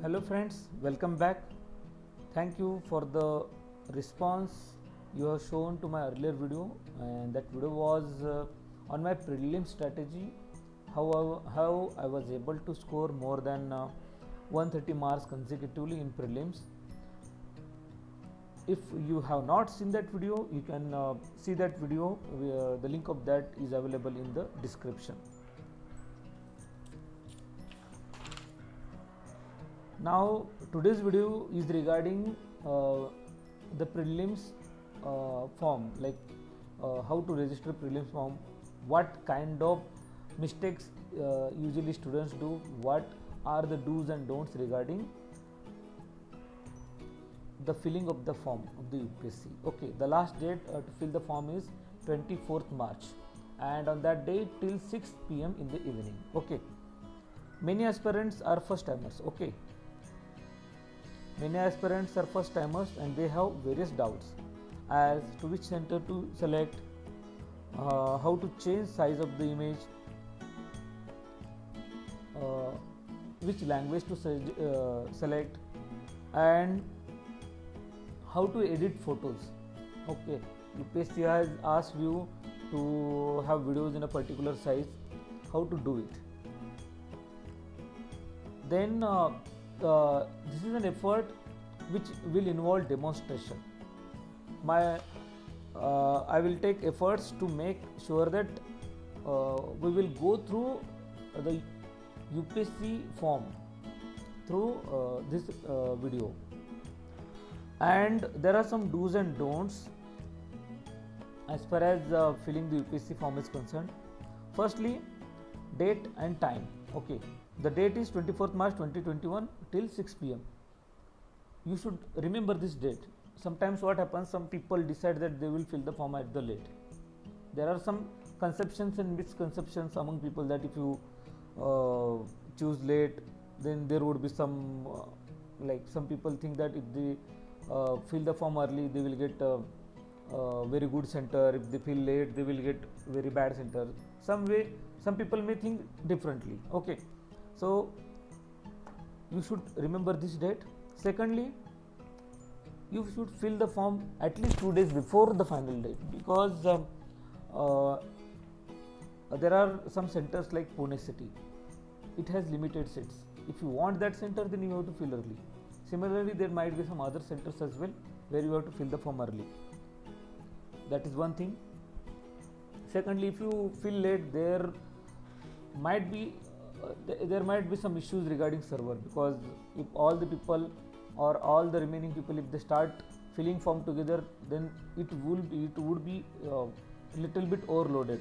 Hello friends, welcome back. Thank you for the response you have shown to my earlier video, and that video was on my prelim strategy, how I was able to score more than 130 marks consecutively in prelims. If you have not seen that video, you can see that video. The link of that is available in the description. Now today's video is regarding the prelims form, like how to register prelims form, what kind of mistakes usually students do, what are the do's and don'ts regarding the filling of the form of the UPSC. Okay, the last date to fill the form is 24th March, and on that day till 6 p.m. in the evening. Okay, many aspirants are first timers. Okay, many aspirants are first timers and they have various doubts as to which center to select, how to change size of the image, which language to select, and how to edit photos. Okay, UPSC has asked you to have videos in a particular size, how to do it. Then this is an effort which will involve demonstration. I will take efforts to make sure that we will go through the UPSC form through this video, and there are some do's and don'ts as far as filling the UPSC form is concerned. Firstly, date and time. Okay, the date is 24th March 2021 till 6 p.m. You should remember this date. Sometimes what happens, some people decide that they will fill the form at the late. There are some conceptions and misconceptions among people that if you choose late, then there would be some like some people think that if they fill the form early, they will get very good center. If they fill late, they will get very bad center. Some people may think differently. Okay, so you should remember this date. Secondly, you should fill the form at least 2 days before the final date, because there are some centers like Pune city. It has limited seats. If you want that center, then you have to fill early. Similarly, there might be some other centers as well where you have to fill the form early. That is one thing. Secondly, if you fill late, there might be some issues regarding server, because if all the people or all the remaining people, if they start filling form together, then it would be little bit overloaded.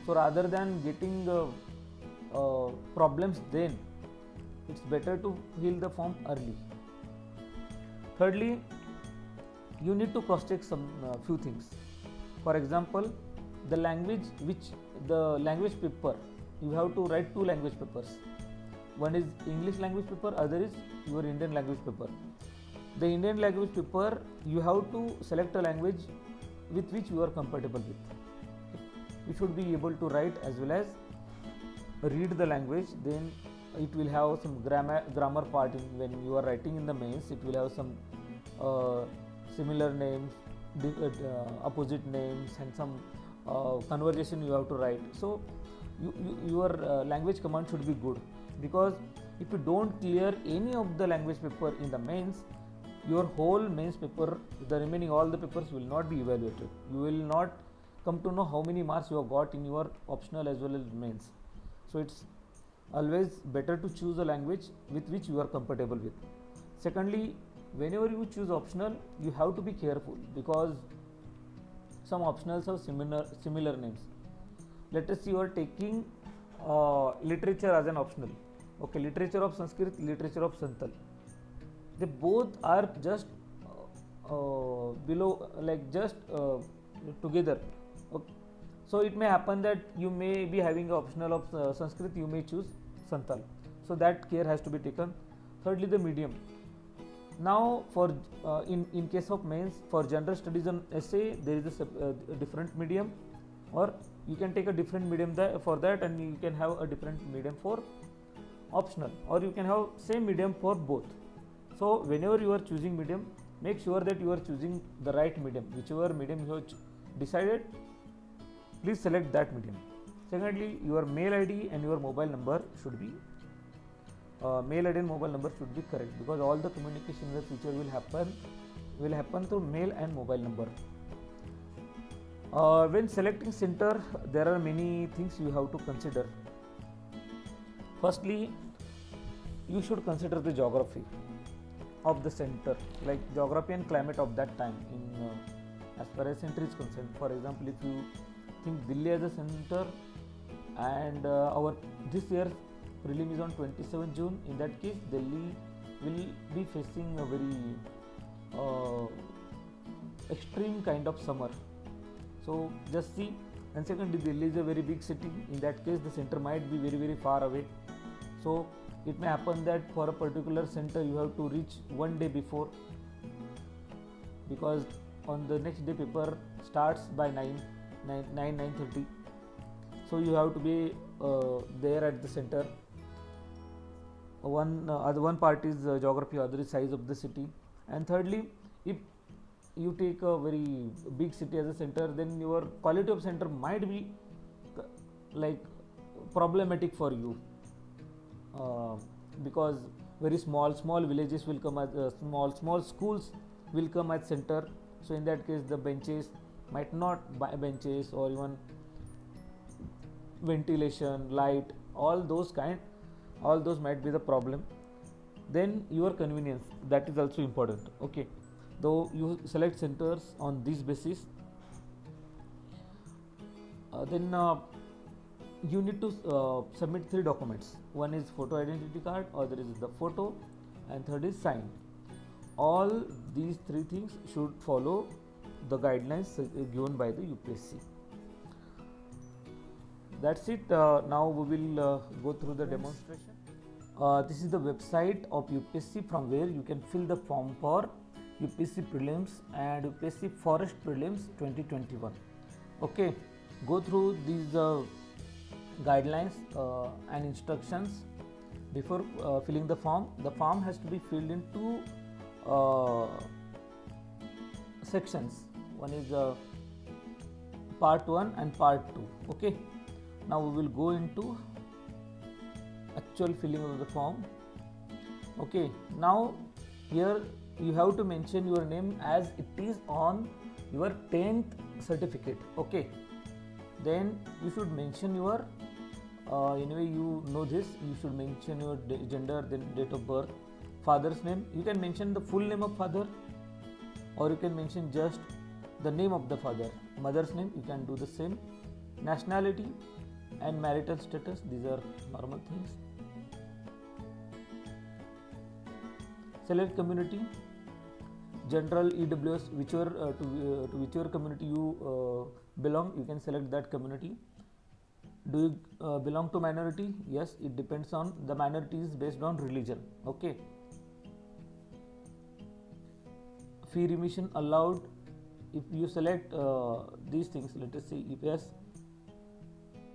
So rather than getting problems, then it's better to fill the form early. Thirdly, you need to cross check some few things. For example, the language paper, you have to write 2 language papers. One is English language paper, other is your Indian language paper. The Indian language paper, you have to select a language with which you are compatible with. You should be able to write as well as read the language. Then it will have some grammar part when you are writing in the mains. It will have some similar names, opposite names, and some conversation you have to write. So your language command should be good, because if you don't clear any of the language paper in the mains, your whole mains paper, the remaining all the papers will not be evaluated. You will not come to know how many marks you have got in your optional as well as mains. So it's always better to choose a language with which you are compatible with. Secondly, whenever you choose optional, you have to be careful, because some optionals have similar names. Let us say you are taking literature as an optional. Okay, literature of Sanskrit, literature of Santal. They both are just below, like just together. Okay. So it may happen that you may be having an optional of Sanskrit, you may choose Santal. So that care has to be taken. Thirdly, the medium. Now, for in case of mains, for general studies and essay, there is a different medium, or you can take a different medium for that, and you can have a different medium for optional, or you can have same medium for both. So whenever you are choosing medium, make sure that you are choosing the right medium. Whichever medium you have decided, please select that medium. Secondly, your mail ID and your mobile number should be mail ID and mobile number should be correct, because all the communication in the future will happen through mail and mobile number. When selecting center, there are many things you have to consider. Firstly, you should consider the geography of the center, like geography and climate of that time in as far as center is concerned. For example, if you think Delhi as a center, and our this year prelim is on 27 June, in that case Delhi will be facing a very extreme kind of summer. So just see. And secondly, Delhi is a very big city. In that case, the center might be very far away. So it may happen that for a particular center you have to reach one day before, because on the next day paper starts by 9:30. So you have to be there at the center. One part is geography, other is size of the city. And thirdly, if you take a very big city as a center, then your quality of center might be like problematic for you, because very small villages will come as small schools will come at center. So in that case, the benches might not buy benches, or even ventilation, light, all those might be the problem. Then your convenience, that is also important. Okay, though you select centers on this basis, then you need to submit 3 documents. One is photo identity card, other is the photo, and third is sign. All these 3 things should follow the guidelines given by the UPSC. That's it. Now we will go through the demonstration. This is the website of UPSC from where you can fill the form for UPSC prelims and UPSC forest prelims 2021. Okay, go through these guidelines and instructions before filling the form. The form has to be filled in 2 sections. One is part 1 and part 2. Okay, now we will go into actual filling of the form. Okay, now here you have to mention your name as it is on your 10th certificate. Okay, then you should mention your anyway you know this, you should mention your gender, then date of birth, father's name. You can mention the full name of father, or you can mention just the name of the father. Mother's name, you can do the same. Nationality and marital status, these are normal things. Select community, general, EWS, whichever to whichever community you belong, you can select that community. Do you belong to minority? Yes, it depends on the minority is based on religion. Okay. Fee remission allowed. If you select these things, let us see. If yes,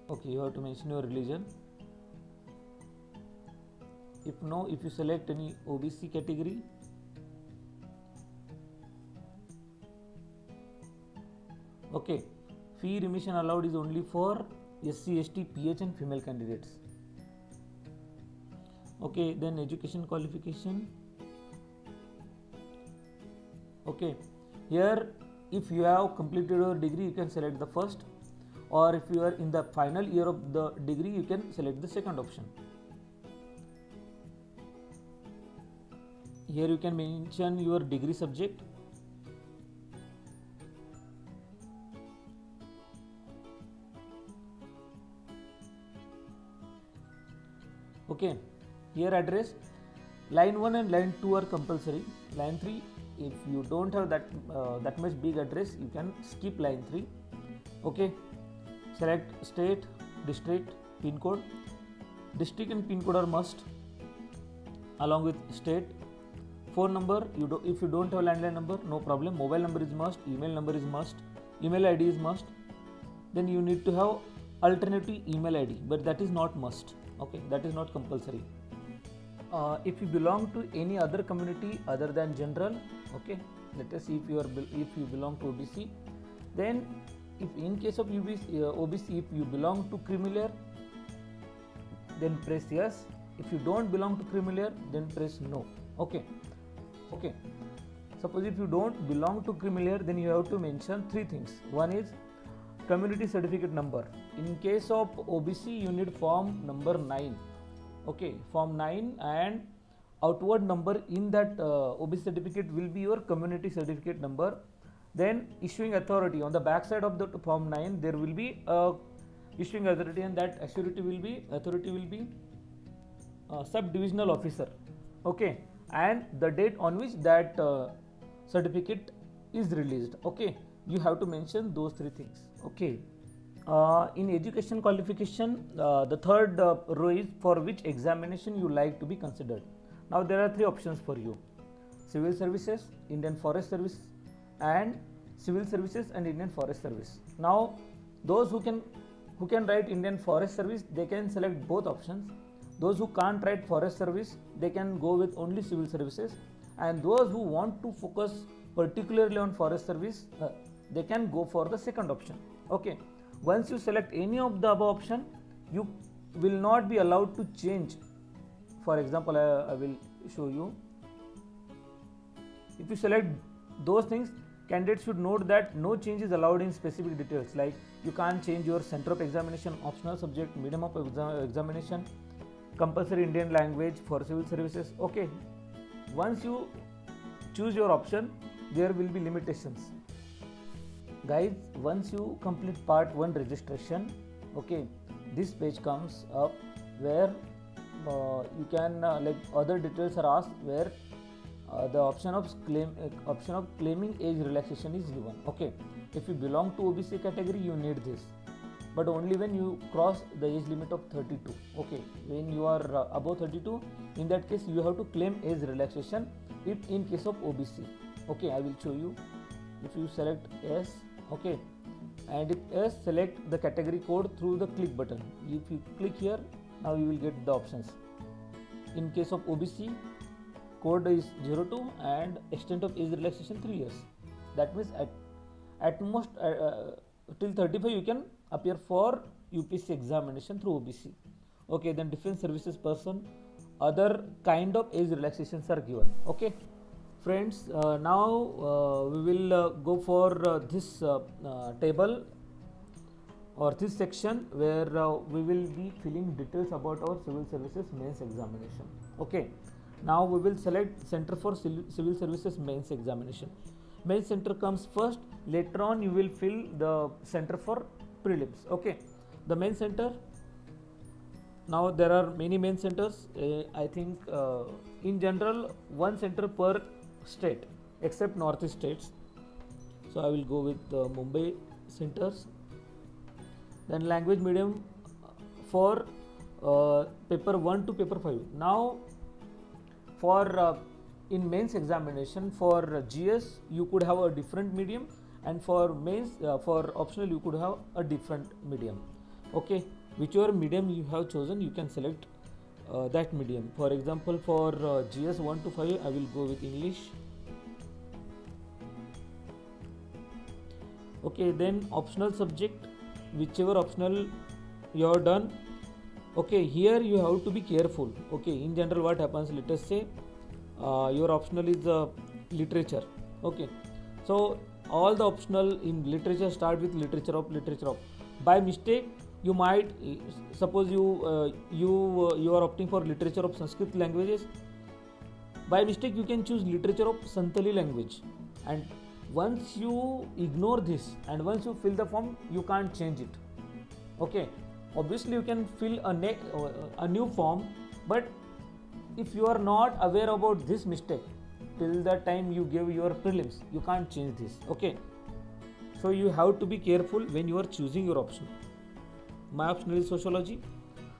okay, you have to mention your religion. If no, if you select any OBC category, okay, fee remission allowed is only for SC, ST, PH and female candidates. Okay, then education qualification. Okay, here if you have completed your degree, you can select the first, or if you are in the final year of the degree, you can select the second option. Here you can mention your degree subject. Okay, here address. Line 1 and line 2 are compulsory. Line 3, if you don't have that much big address, you can skip line 3. Okay, select state, district, pin code. District and pin code are must, along with state. Phone number, if you don't have landline number, no problem. Mobile number is must, email number is must, email ID is must. Then you need to have alternative email ID, but that is not must. Okay, that is not compulsory. If you belong to any other community other than general, okay, let us see if you belong to OBC, then if in case of OBC, if you belong to creamy layer, then press yes. If you don't belong to creamy layer, then press no. Okay. Suppose if you don't belong to creamy layer, then you have to mention three things. One is community certificate number. In case of OBC, you need form number 9. Okay, form 9, and outward number in that OBC certificate will be your community certificate number. Then issuing authority, on the back side of the form 9 there will be issuing authority, and that authority will be sub-divisional officer. Okay, and the date on which that certificate is released. Okay, you have to mention those three things. Okay, in education qualification, the third row is for which examination you like to be considered. Now there are three options for you: civil services, Indian Forest Service, and civil services and Indian Forest Service. Now those who can write Indian Forest Service, they can select both options. Those who can't write Forest Service, they can go with only civil services, and those who want to focus particularly on Forest Service, they can go for the second option. Okay, once you select any of the above option, you will not be allowed to change. For example, I will show you. If you select those things, candidates should note that no change is allowed in specific details, like you can't change your center of examination, optional subject, medium of examination, compulsory Indian language for civil services. Okay, once you choose your option, there will be limitations. Guys, once you complete part 1 registration, okay, this page comes up where you can like other details are asked, where the option of claiming age relaxation is given. Okay, if you belong to OBC category, you need this, but only when you cross the age limit of 32. Okay, when you are above 32, in that case you have to claim age relaxation. If in case of OBC, okay, I will show you. If you select S, okay, and if S, select the category code through the click button. If you click here, now you will get the options. In case of OBC, code is 02 and extent of age relaxation 3 years. That means at most till 35 you can appear for UPSC examination through OBC. Okay, then defense services person, other kind of age relaxations are given. Okay, friends, now we will go for this table or this section where we will be filling details about our civil services mains examination. Okay, now we will select center for civil services mains examination. Main center comes first, later on you will fill the center for prelims. Okay, the main center, now there are many main centers. I think in general one center per state except northeast states, so I will go with Mumbai centers. Then language medium for paper 1 to paper 5. Now for in mains examination, for GS you could have a different medium, and for mains for optional you could have a different medium. Okay, whichever medium you have chosen, you can select that medium. For example, for GS 1 to 5 I will go with English. Okay, then optional subject, whichever optional you have done. Okay, here you have to be careful. Okay, in general what happens, let us say your optional is literature. Okay, so all the optional in literature start with literature of. By mistake you might suppose you are opting for literature of Sanskrit languages. By mistake you can choose literature of Santali language, and once you ignore this and once you fill the form, you can't change it. Okay, obviously you can fill a new form, but if you are not aware about this mistake till the time you give your prelims, you can't change this. Okay, so you have to be careful when you are choosing your option. My optional is sociology.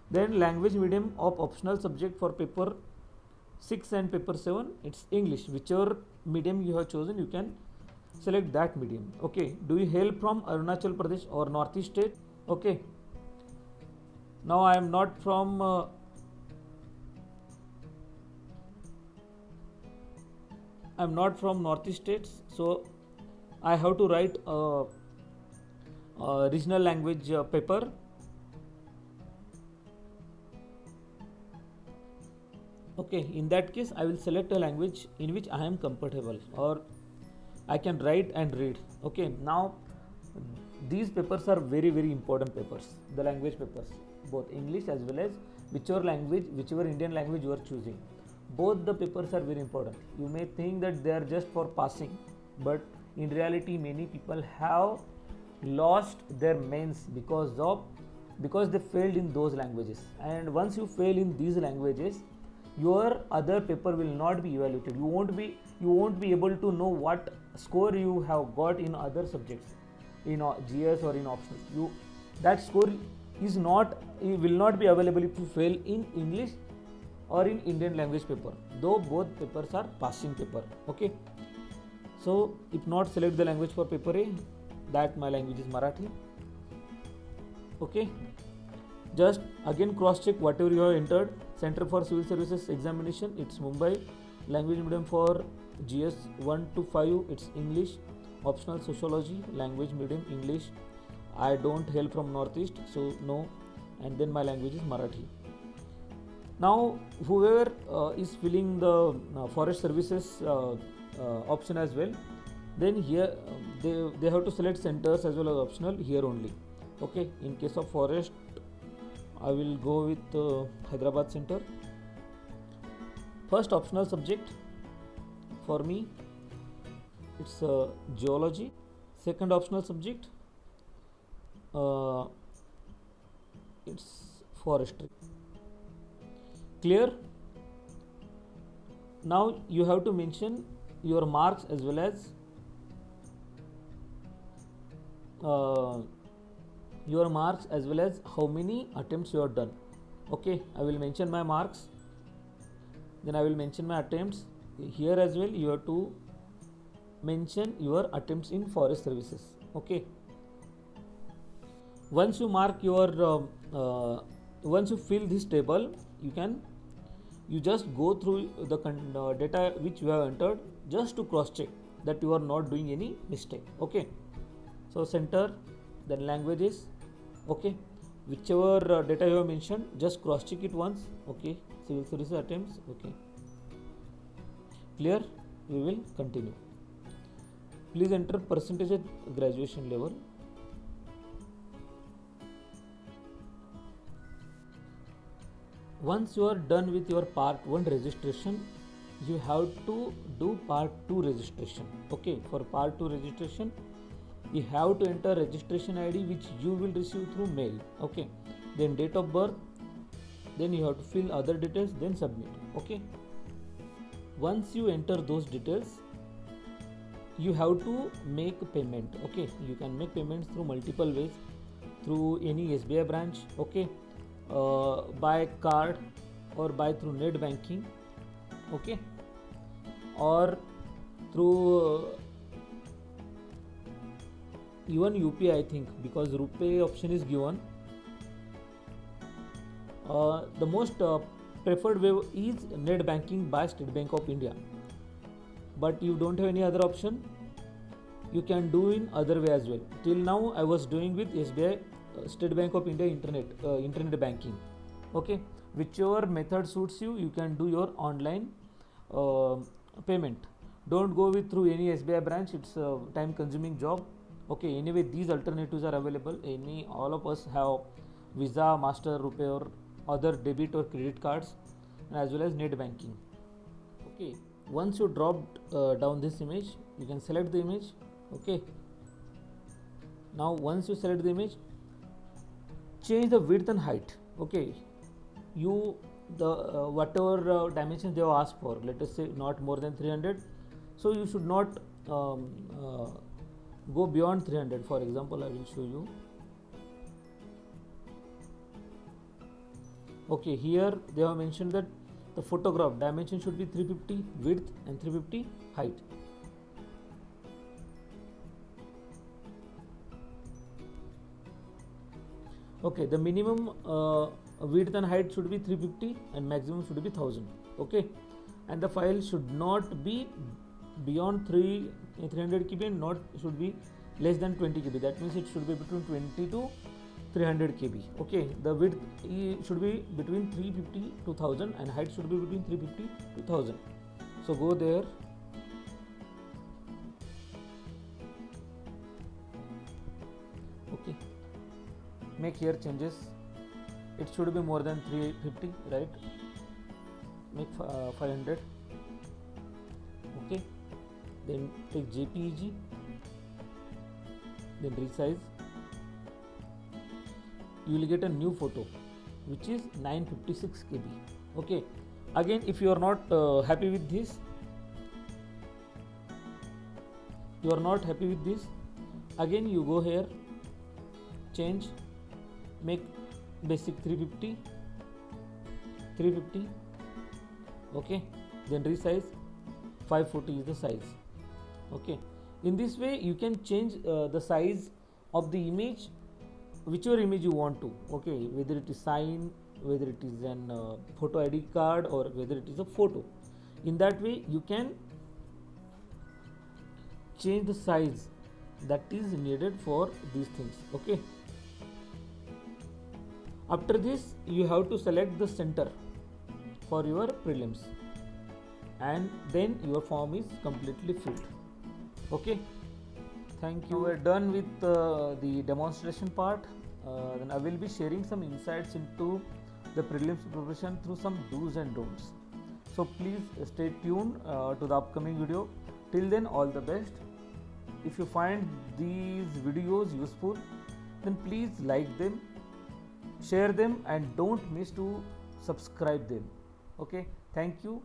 Then language medium of optional subject for paper 6 and paper 7, it's English. Whichever medium you have chosen, you can select that medium. Okay, do you hail from Arunachal Pradesh or Northeast state? Okay, now I am not from I'm not from northeast states, so I have to write a regional language paper. Okay, in that case I will select a language in which I am comfortable or I can write and read. Okay, now these papers are very important papers, the language papers, both English as well as whichever Indian language you are choosing. Both the papers are very important. You may think that they are just for passing, but in reality many people have lost their mains because they failed in those languages. And once you fail in these languages, your other paper will not be evaluated. You won't be able to know what score you have got in other subjects, in GS or in optional. That score will not be available if you fail in English or in Indian language paper, though both papers are passing paper. Okay, so if not, select the language for paper A. That my language is Marathi. Okay, just again cross check whatever you have entered. Center for Civil Services Examination, it's Mumbai. Language medium for GS 1 to 5, it's English. Optional Sociology, language medium English. I don't hail from Northeast, so no. And then my language is Marathi. Now whoever is filling the Forest Services option as well, then here they have to select centers as well as optional here only. Okay, in case of Forest, I will go with Hyderabad Center. First optional subject for me, it's geology. Second optional subject, it's forestry. Clear? Now you have to mention your marks as well as how many attempts you have done. Okay, I will mention my marks, then I will mention my attempts. Here as well you have to mention your attempts in forest services. Okay, once you mark your once you fill this table, you just go through the data which you have entered, just to cross check that you are not doing any mistake. Okay, so center, then languages. Okay, whichever data you have mentioned, just cross check it once. Okay, civil services attempts. Okay, clear? We will continue. Please enter percentage at graduation level. Once you are done with your part 1 registration, you have to do part 2 registration. Okay, for part 2 registration, you have to enter registration ID which you will receive through mail. Okay, then date of birth, then you have to fill other details, then submit. Okay, once you enter those details, you have to make payment. Okay, you can make payments through multiple ways, through any SBI branch. Okay, by card or by through net banking. Okay, or through even UPI, I think, because RuPay option is given. The most preferred way is net banking by State Bank of India, but you don't have any other option, you can do in other way as well. Till now I was doing with SBI, State Bank of India internet banking. Okay, whichever method suits you, you can do your online payment. Don't go with through any SBI branch, it's a time consuming job. Okay, anyway these alternatives are available. All of us have Visa, Master, RuPay or other debit or credit cards, as well as net banking. Okay, once you dropped down this image, you can select the image. Okay, now once you select the image, change the width and height. Okay, whatever dimensions they have asked for, let us say not more than 300, so you should not go beyond 300. For example, I will show you. Okay, here they have mentioned that the photograph dimension should be 350 width and 350 height. Okay, the minimum width and height should be 350 and maximum should be 1000. Okay, and the file should not be beyond 300 KB and not should be less than 20 KB. That means it should be between 20 to 300 KB. Okay, the width should be between 350 to 1000 and height should be between 350 to 1000. So go there. Okay, make here changes. It should be more than 350, right? Make 500. Okay, then take JPEG, then resize. You will get a new photo which is 956 KB. Okay, again if you are not happy with this, again you go here, change, make basic 350. Okay, then resize. 540 is the size. Okay, in this way you can change the size of the image, whichever image you want to. Okay, whether it is sign, whether it is an photo ID card, or whether it is a photo. In that way you can change the size that is needed for these things. Okay, after this you have to select the center for your prelims, and then your form is completely filled. Okay, thank you. We're done with the demonstration part. Then I will be sharing some insights into the prelims preparation through some do's and don'ts. So please stay tuned to the upcoming video. Till then, all the best. If you find these videos useful, then please like them, share them, and don't miss to subscribe them. Okay, thank you.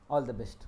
All the best.